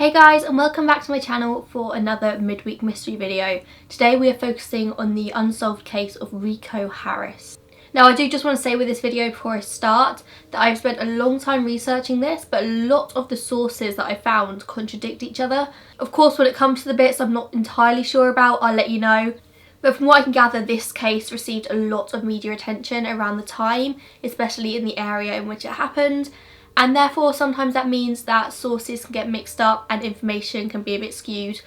Hey guys, and welcome back to my channel for another midweek mystery video. Today we are focusing on the unsolved case of Rico Harris. Now I do just want to say with this video before I start that I've spent a long time researching this, but a lot of the sources that I found contradict each other. Of course, when it comes to the bits I'm not entirely sure about, I'll let you know. But from what I can gather, this case received a lot of media attention around the time, especially in the area in which it happened. And therefore sometimes that means that sources can get mixed up and information can be a bit skewed.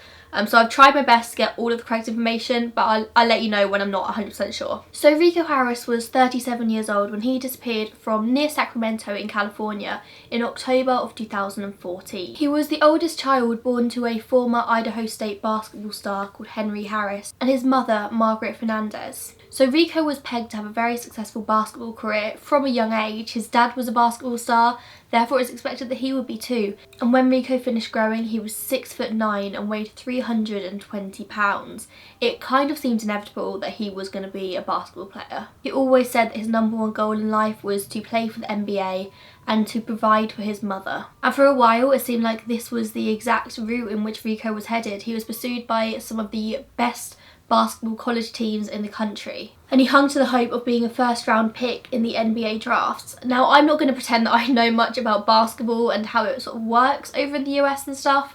So I've tried my best to get all of the correct information, but I'll let you know when I'm not 100% sure. So Rico Harris was 37 years old when he disappeared from near Sacramento in California in October of 2014. He was the oldest child born to a former Idaho State basketball star called Henry Harris and his mother, Margaret Fernandez. So Rico was pegged to have a very successful basketball career from a young age. His dad was a basketball star, therefore it's expected that he would be too. And when Rico finished growing, he was 6'9" and weighed 320 pounds. It kind of seemed inevitable that he was going to be a basketball player. He always said that his number one goal in life was to play for the NBA and to provide for his mother. And for a while it seemed like this was the exact route in which Rico was headed. He was pursued by some of the best basketball college teams in the country, and he hung to the hope of being a first round pick in the NBA drafts. Now I'm not going to pretend that I know much about basketball and how it sort of works over in the US and stuff,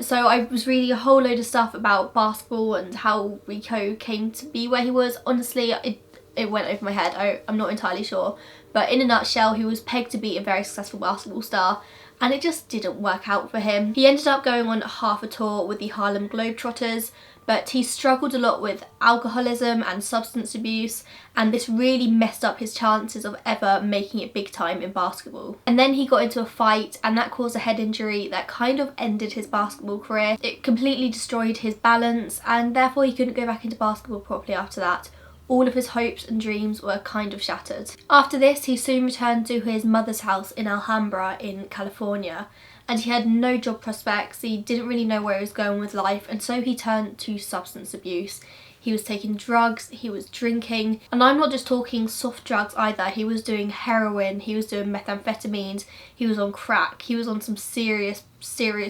so I was reading a whole load of stuff about basketball and how Rico came to be where he was. Honestly, it went over my head. I'm not entirely sure, but in a nutshell, he was pegged to be a very successful basketball star, and it just didn't work out for him. He ended up going on half a tour with the Harlem Globetrotters, but he struggled a lot with alcoholism and substance abuse, and this really messed up his chances of ever making it big time in basketball. And then he got into a fight, and that caused a head injury that kind of ended his basketball career. It completely destroyed his balance, and therefore he couldn't go back into basketball properly after that. All of his hopes and dreams were kind of shattered. After this, he soon returned to his mother's house in Alhambra in California, and he had no job prospects. He didn't really know where he was going with life, and so he turned to substance abuse. He was taking drugs, he was drinking, and I'm not just talking soft drugs either. He was doing heroin, he was doing methamphetamines, he was on crack, he was on some serious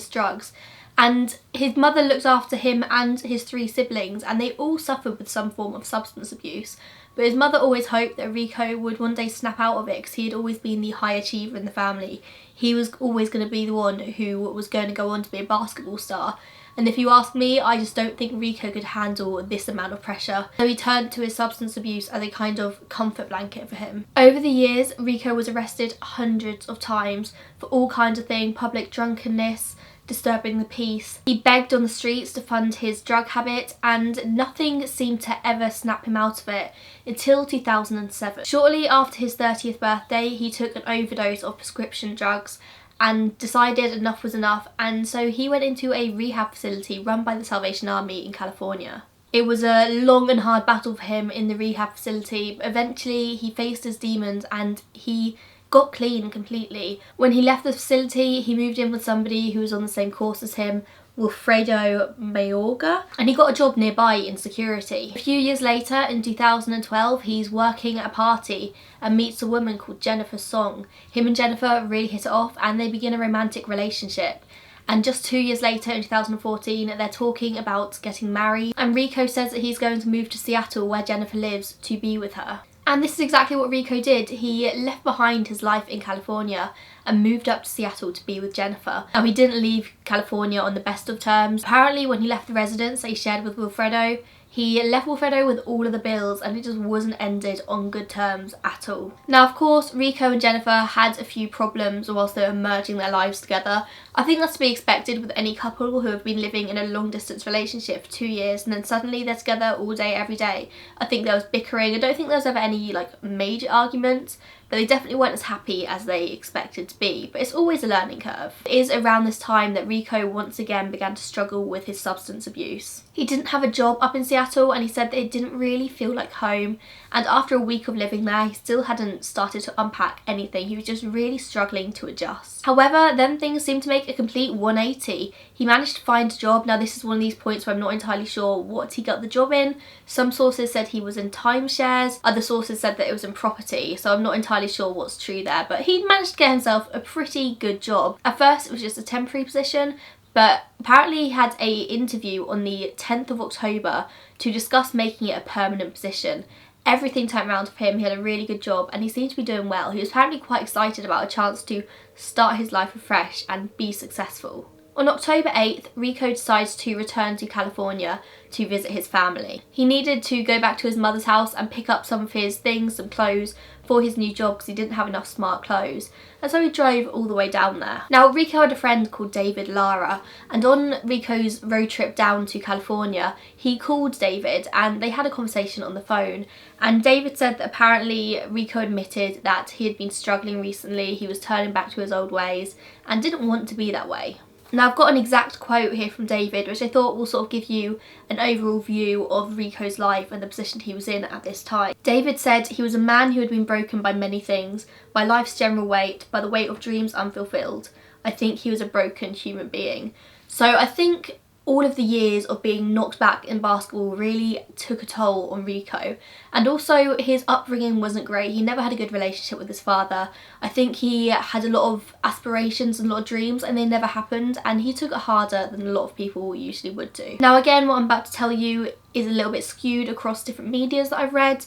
drugs. And his mother looked after him and his 3 siblings, and they all suffered with some form of substance abuse. But his mother always hoped that Rico would one day snap out of it, because he had always been the high achiever in the family. He was always going to be the one who was going to go on to be a basketball star. And if you ask me, I just don't think Rico could handle this amount of pressure. So he turned to his substance abuse as a kind of comfort blanket for him. Over the years, Rico was arrested hundreds of times for all kinds of things: public drunkenness, disturbing the peace. He begged on the streets to fund his drug habit, and nothing seemed to ever snap him out of it until 2007. Shortly after his 30th birthday, he took an overdose of prescription drugs and decided enough was enough, and so he went into a rehab facility run by the Salvation Army in California. It was a long and hard battle for him in the rehab facility, but eventually he faced his demons and he got clean completely. When he left the facility, he moved in with somebody who was on the same course as him, Wilfredo Mayorga, and he got a job nearby in security. A few years later, in 2012, he's working at a party and meets a woman called Jennifer Song. Him and Jennifer really hit it off, and they begin a romantic relationship. And just 2 years later, in 2014, they're talking about getting married, and Rico says that he's going to move to Seattle, where Jennifer lives, to be with her. And this is exactly what Rico did. He left behind his life in California and moved up to Seattle to be with Jennifer. Now, he didn't leave California on the best of terms. Apparently, when he left the residence that he shared with Wilfredo, he left Wilfredo with all of the bills, and it just wasn't ended on good terms at all. Now, of course, Rico and Jennifer had a few problems whilst they were merging their lives together. I think that's to be expected with any couple who have been living in a long distance relationship for 2 years and then suddenly they're together all day, every day. I think there was bickering. I don't think there was ever any major arguments, but they definitely weren't as happy as they expected to be. But it's always a learning curve. It is around this time that Rico once again began to struggle with his substance abuse. He didn't have a job up in Seattle, and he said that it didn't really feel like home, and after a week of living there, he still hadn't started to unpack anything. He was just really struggling to adjust. However, then things seemed to make a complete 180. He managed to find a job. Now, this is one of these points where I'm not entirely sure what he got the job in. Some sources said he was in timeshares, other sources said that it was in property, so I'm not entirely sure what's true there, but he managed to get himself a pretty good job. At first, it was just a temporary position, But apparently he had a interview on the 10th of October to discuss making it a permanent position. Everything turned around for him. He had a really good job and he seemed to be doing well. He was apparently quite excited about a chance to start his life afresh and be successful. On October 8th, Rico decides to return to California to visit his family. He needed to go back to his mother's house and pick up some of his things, some clothes for his new job because he didn't have enough smart clothes. And so he drove all the way down there. Now, Rico had a friend called David Lara, and on Rico's road trip down to California, he called David and they had a conversation on the phone. And David said that apparently Rico admitted that he had been struggling recently, he was turning back to his old ways and didn't want to be that way. Now, I've got an exact quote here from David, which I thought will sort of give you an overall view of Rico's life and the position he was in at this time. David said he was a man who had been broken by many things, by life's general weight, by the weight of dreams unfulfilled. I think he was a broken human being. So I think all of the years of being knocked back in basketball really took a toll on Rico. And also his upbringing wasn't great. He never had a good relationship with his father. I think he had a lot of aspirations and a lot of dreams and they never happened, and he took it harder than a lot of people usually would do. Now again, what I'm about to tell you is a little bit skewed across different medias that I've read.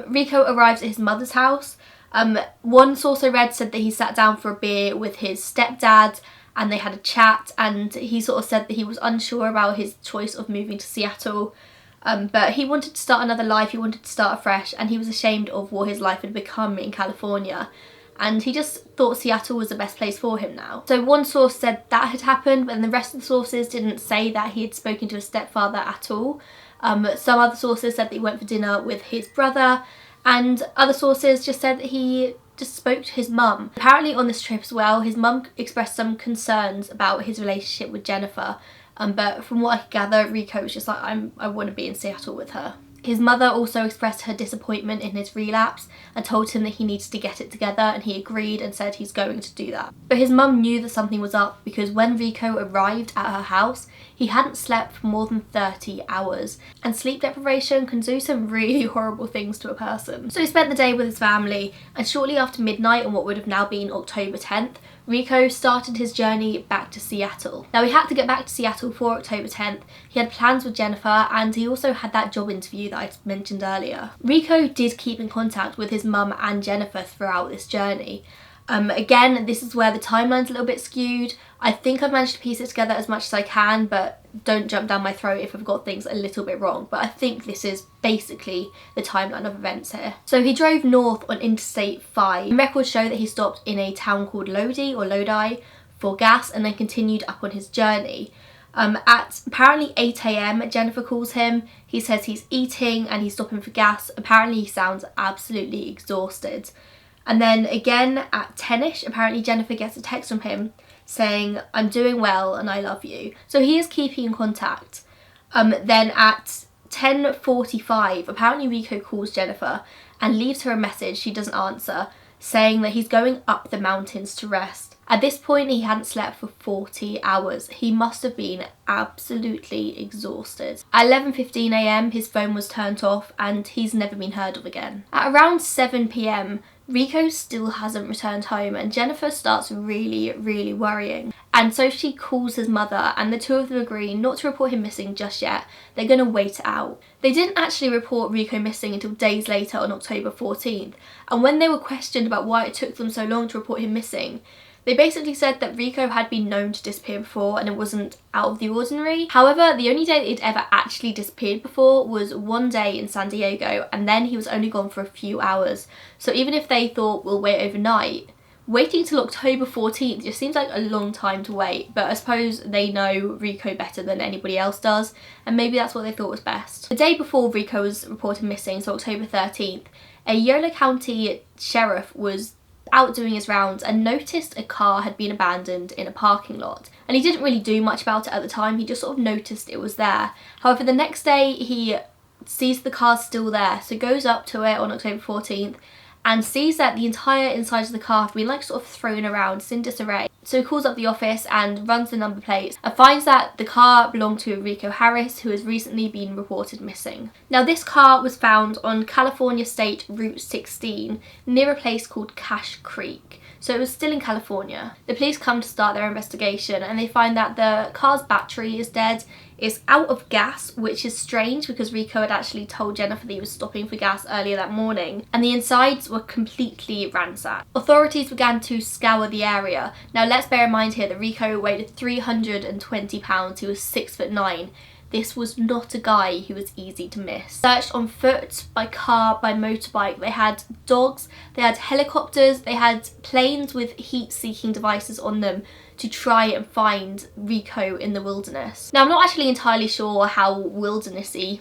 Rico arrives at his mother's house. One source I read said that he sat down for a beer with his stepdad and they had a chat, and he sort of said that he was unsure about his choice of moving to Seattle, but he wanted to start another life, he wanted to start afresh, and he was ashamed of what his life had become in California, and he just thought Seattle was the best place for him now. So one source said that had happened, but then the rest of the sources didn't say that he had spoken to his stepfather at all. Some other sources said that he went for dinner with his brother, and other sources just said that he just spoke to his mum. Apparently on this trip as well, his mum expressed some concerns about his relationship with Jennifer, but from what I could gather, Rico was just like, I want to be in Seattle with her. His mother also expressed her disappointment in his relapse and told him that he needs to get it together, and he agreed and said he's going to do that. But his mum knew that something was up because when Rico arrived at her house, he hadn't slept for more than 30 hours, and sleep deprivation can do some really horrible things to a person. So he spent the day with his family, and shortly after midnight on what would have now been October 10th, Rico started his journey back to Seattle. Now he had to get back to Seattle for October 10th. He had plans with Jennifer and he also had that job interview that I mentioned earlier. Rico did keep in contact with his mum and Jennifer throughout this journey. Again, this is where the timeline's a little bit skewed. I think I've managed to piece it together as much as I can, but don't jump down my throat if I've got things a little bit wrong. But I think this is basically the timeline of events here. So he drove north on Interstate 5. Records show that he stopped in a town called Lodi for gas and then continued up on his journey. At apparently 8 AM, Jennifer calls him. He says he's eating and he's stopping for gas. Apparently he sounds absolutely exhausted. And then again at 10ish, apparently Jennifer gets a text from him saying, I'm doing well and I love you. So he is keeping in contact. Then at 10:45, apparently Rico calls Jennifer and leaves her a message she doesn't answer, saying that he's going up the mountains to rest. At this point, he hadn't slept for 40 hours. He must have been absolutely exhausted. At 11:15 AM, his phone was turned off and he's never been heard of again. At around 7 PM, Rico still hasn't returned home and Jennifer starts really worrying. And so she calls his mother and the two of them agree not to report him missing just yet. They're going to wait it out. They didn't actually report Rico missing until days later on October 14th. And when they were questioned about why it took them so long to report him missing, they basically said that Rico had been known to disappear before and it wasn't out of the ordinary. However, the only day that he'd ever actually disappeared before was one day in San Diego, and then he was only gone for a few hours. So even if they thought we'll wait overnight, waiting till October 14th just seems like a long time to wait, but I suppose they know Rico better than anybody else does, and maybe that's what they thought was best. The day before Rico was reported missing, so October 13th, a Yolo County sheriff was out doing his rounds and noticed a car had been abandoned in a parking lot. And he didn't really do much about it at the time, he just sort of noticed it was there. However, the next day he sees the car still there, so goes up to it on October 14th and sees that the entire inside of the car had been like sort of thrown around, it's in disarray. So he calls up the office and runs the number plates and finds that the car belonged to Rico Harris, who has recently been reported missing. Now this car was found on California State Route 16 near a place called Cache Creek. so it was still in California. The police come to start their investigation and they find that the car's battery is dead. It's out of gas, which is strange because Rico had actually told Jennifer that he was stopping for gas earlier that morning, and the insides were completely ransacked. Authorities began to scour the area. Now let's bear in mind here that Rico weighed 320 pounds, he was 6'9". This was not a guy who was easy to miss. Searched on foot, by car, by motorbike. They had dogs, they had helicopters, they had planes with heat-seeking devices on them to try and find Rico in the wilderness. Now I'm not actually entirely sure how wildernessy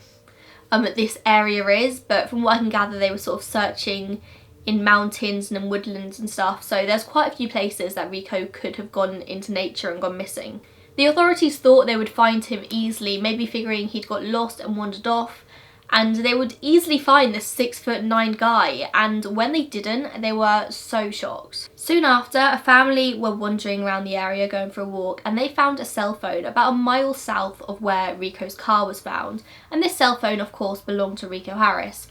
this area is, but from what I can gather they were sort of searching in mountains and in woodlands and stuff, so there's quite a few places that Rico could have gone into nature and gone missing. The authorities thought they would find him easily, maybe figuring he'd got lost and wandered off, and they would easily find this 6'9" guy, and when they didn't, they were so shocked. Soon after, a family were wandering around the area going for a walk, and they found a cell phone about a mile south of where Rico's car was found, and this cell phone of course belonged to Rico Harris.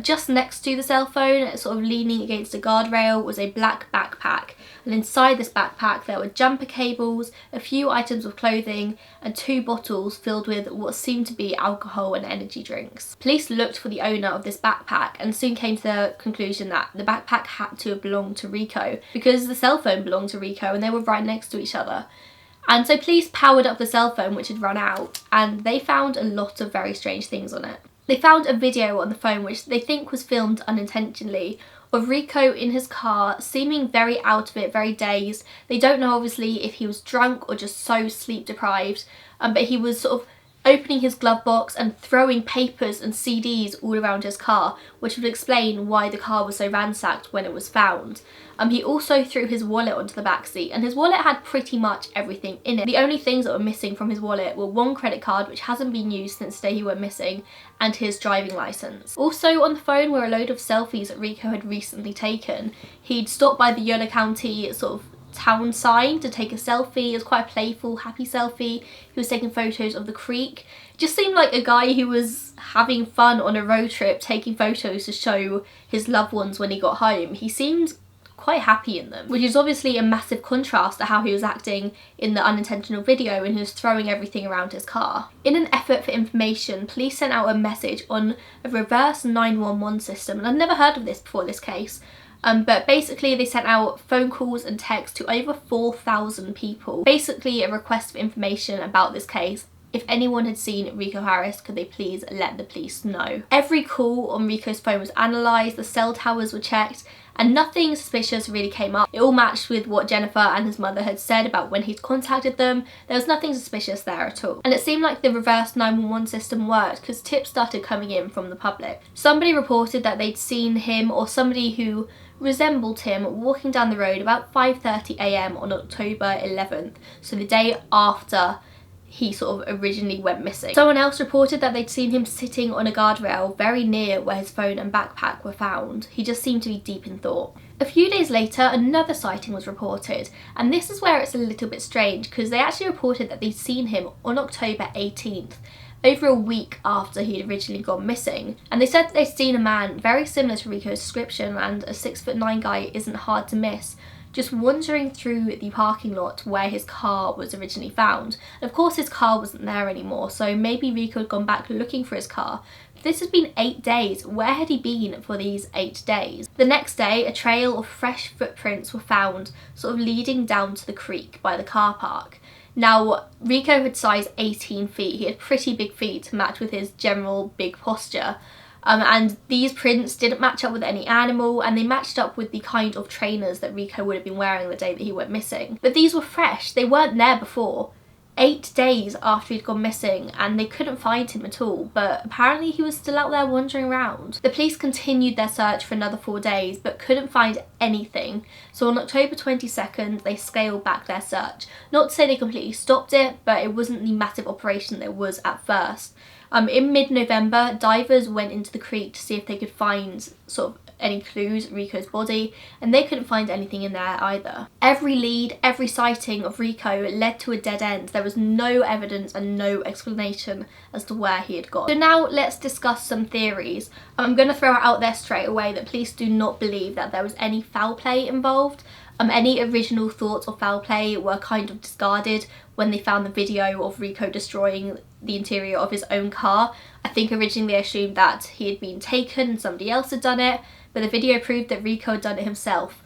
Just next to the cell phone, sort of leaning against a guardrail, was a black backpack, and inside this backpack there were jumper cables, a few items of clothing, and 2 bottles filled with what seemed to be alcohol and energy drinks. Police looked for the owner of this backpack and soon came to the conclusion that the backpack had to have belonged to Rico because the cell phone belonged to Rico and they were right next to each other. And so police powered up the cell phone, which had run out, and they found a lot of very strange things on it. They found a video on the phone which they think was filmed unintentionally of Rico in his car, seeming very out of it, very dazed. They don't know obviously if he was drunk or just so sleep deprived, but he was sort of opening his glove box and throwing papers and CDs all around his car, which would explain why the car was so ransacked when it was found. He also threw his wallet onto the back seat, and his wallet had pretty much everything in it. The only things that were missing from his wallet were 1 credit card, which hasn't been used since the day he went missing, and his driving license. Also on the phone were a load of selfies that Rico had recently taken. He'd stopped by the Yolo County sort of town sign to take a selfie. It was quite a playful, happy selfie. He was taking photos of the creek. It just seemed like a guy who was having fun on a road trip, taking photos to show his loved ones when he got home. He seemed quite happy in them, which is obviously a massive contrast to how he was acting in the unintentional video when he was throwing everything around his car. In an effort for information, police sent out a message on a reverse 911 system, and I'd never heard of this before this case. But basically they sent out phone calls and texts to over 4,000 people. Basically a request for information about this case. If anyone had seen Rico Harris, could they please let the police know? Every call on Rico's phone was analysed, the cell towers were checked, and nothing suspicious really came up. It all matched with what Jennifer and his mother had said about when he'd contacted them. There was nothing suspicious there at all. And it seemed like the reverse 911 system worked because tips started coming in from the public. Somebody reported that they'd seen him, or somebody who resembled him, walking down the road about 5:30 AM on October 11th, so the day after he sort of originally went missing. Someone else reported that they'd seen him sitting on a guardrail very near where his phone and backpack were found. He just seemed to be deep in thought. A few days later, another sighting was reported, and this is where it's a little bit strange because they actually reported that they'd seen him on October 18th, over a week after he'd originally gone missing. And they said that they'd seen a man very similar to Rico's description, and a 6'9" guy isn't hard to miss, just wandering through the parking lot where his car was originally found. And of course his car wasn't there anymore, so maybe Rico had gone back looking for his car. But this has been 8 days. Where had he been for these 8 days? The next day, a trail of fresh footprints were found, sort of leading down to the creek by the car park. Now, Rico had size 18 feet. He had pretty big feet to match with his general big posture. And these prints didn't match up with any animal, and they matched up with the kind of trainers that Rico would have been wearing the day that he went missing. But these were fresh. They weren't there before. 8 days after he'd gone missing, and they couldn't find him at all, but apparently he was still out there wandering around. The police continued their search for another 4 days but couldn't find anything, so on October 22nd they scaled back their search. Not to say they completely stopped it, but it wasn't the massive operation there was at first. In mid-November, divers went into the creek to see if they could find sort of any clues at Rico's body, and they couldn't find anything in there either. Every lead, every sighting of Rico led to a dead end. There was no evidence and no explanation as to where he had gone. So now let's discuss some theories. I'm going to throw it out there straight away that police do not believe that there was any foul play involved. Any original thoughts of foul play were kind of discarded when they found the video of Rico destroying the interior of his own car. I think originally they assumed that he had been taken and somebody else had done it, but the video proved that Rico had done it himself.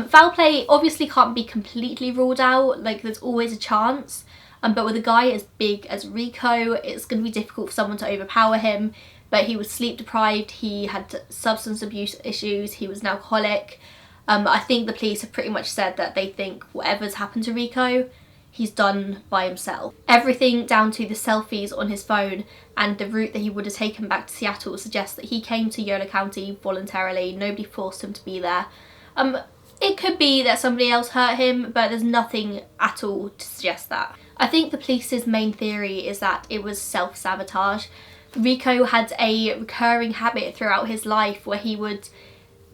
Foul play obviously can't be completely ruled out, like there's always a chance, but with a guy as big as Rico, it's going to be difficult for someone to overpower him. But he was sleep deprived, he had substance abuse issues, he was an alcoholic. I think the police have pretty much said that they think whatever's happened to Rico, he's done by himself. Everything down to the selfies on his phone and the route that he would have taken back to Seattle suggests that he came to Yolo County voluntarily. Nobody forced him to be there. It could be that somebody else hurt him, but there's nothing at all to suggest that. I think the police's main theory is that it was self-sabotage. Rico had a recurring habit throughout his life where he would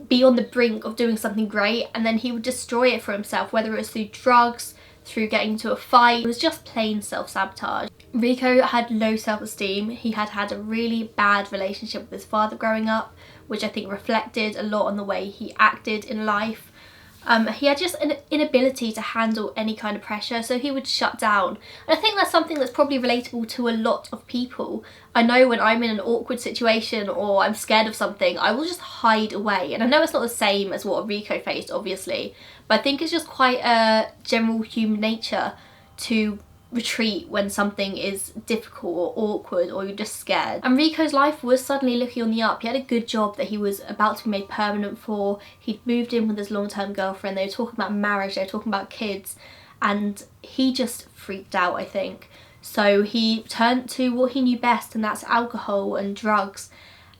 be on the brink of doing something great and then he would destroy it for himself, whether it was through drugs, through getting into a fight. It was just plain self-sabotage. Rico had low self-esteem. He had had a really bad relationship with his father growing up, which I think reflected a lot on the way he acted in life. He had just an inability to handle any kind of pressure, so he would shut down. And I think that's something that's probably relatable to a lot of people. I know when I'm in an awkward situation or I'm scared of something, I will just hide away. And I know it's not the same as what Rico faced, obviously, but I think it's just quite a general human nature to retreat when something is difficult or awkward or you're just scared. And Rico's life was suddenly looking on the up. He had a good job that he was about to be made permanent for. He'd moved in with his long-term girlfriend. They were talking about marriage, they were talking about kids, and he just freaked out, I think. So he turned to what he knew best, and that's alcohol and drugs.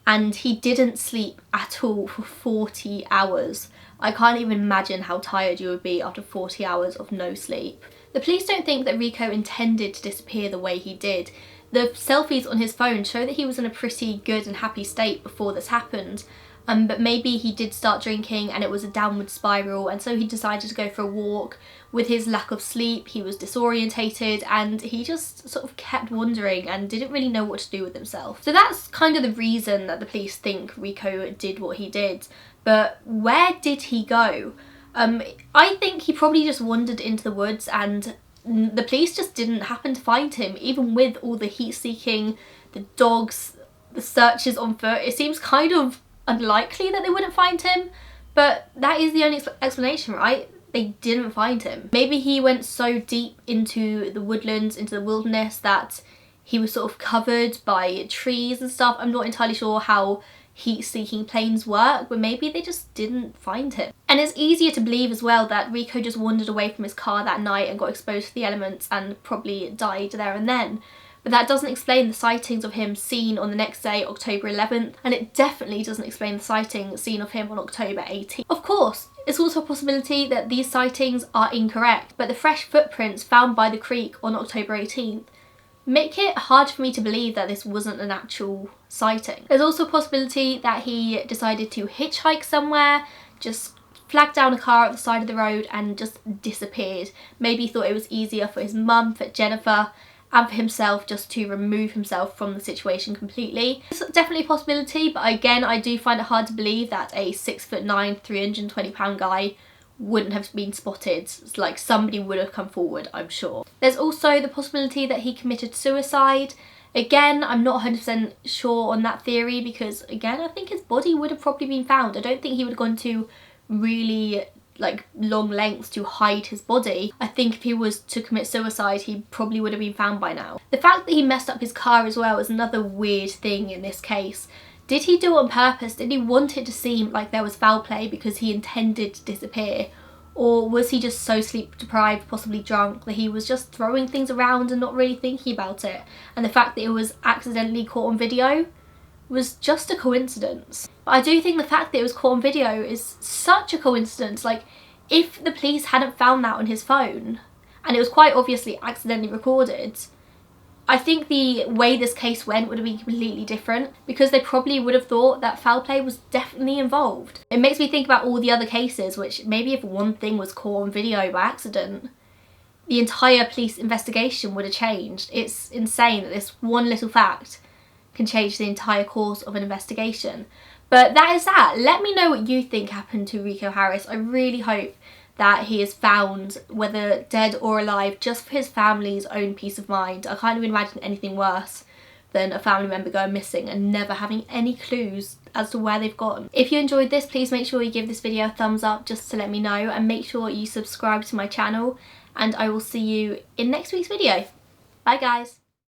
And he didn't sleep at all for 40 hours. I can't even imagine how tired you would be after 40 hours of no sleep. The police don't think that Rico intended to disappear the way he did. The selfies on his phone show that he was in a pretty good and happy state before this happened, but maybe he did start drinking and it was a downward spiral, and so he decided to go for a walk. With his lack of sleep, he was disorientated and he just sort of kept wandering and didn't really know what to do with himself. So that's kind of the reason that the police think Rico did what he did. But where did he go? I think he probably just wandered into the woods and the police just didn't happen to find him, even with all the heat seeking, the dogs, the searches on foot. It seems kind of unlikely that they wouldn't find him, but that is the only explanation, right? They didn't find him. Maybe he went so deep into the woodlands, into the wilderness, that he was sort of covered by trees and stuff. I'm not entirely sure how heat-seeking planes work, but maybe they just didn't find him. And it's easier to believe as well that Rico just wandered away from his car that night and got exposed to the elements and probably died there and then. But that doesn't explain the sightings of him seen on the next day, October 11th, and it definitely doesn't explain the sighting seen of him on October 18th. Of course, it's also a possibility that these sightings are incorrect, but the fresh footprints found by the creek on October 18th make it hard for me to believe that this wasn't an actual sighting. There's also a possibility that he decided to hitchhike somewhere, just flagged down a car at the side of the road and just disappeared. Maybe he thought it was easier for his mum, for Jennifer, and for himself just to remove himself from the situation completely. It's definitely a possibility, but again, I do find it hard to believe that a 6'9", 320-pound guy wouldn't have been spotted. It's like somebody would have come forward, I'm sure. There's also the possibility that he committed suicide. Again, I'm not 100% sure on that theory because, again, I think his body would have probably been found. I don't think he would have gone to really long lengths to hide his body. I think if he was to commit suicide, he probably would have been found by now. The fact that he messed up his car as well is another weird thing in this case. Did he do it on purpose? Did he want it to seem like there was foul play because he intended to disappear? Or was he just so sleep deprived, possibly drunk, that he was just throwing things around and not really thinking about it? And the fact that it was accidentally caught on video was just a coincidence. But I do think the fact that it was caught on video is such a coincidence. Like, if the police hadn't found that on his phone, and it was quite obviously accidentally recorded, I think the way this case went would have been completely different because they probably would have thought that foul play was definitely involved. It makes me think about all the other cases, which maybe if one thing was caught on video by accident, the entire police investigation would have changed. It's insane that this one little fact can change the entire course of an investigation. But that is that. Let me know what you think happened to Rico Harris. I really hope that he is found, whether dead or alive, just for his family's own peace of mind. I can't even imagine anything worse than a family member going missing and never having any clues as to where they've gone. If you enjoyed this, please make sure you give this video a thumbs up just to let me know, and make sure you subscribe to my channel, and I will see you in next week's video. Bye guys.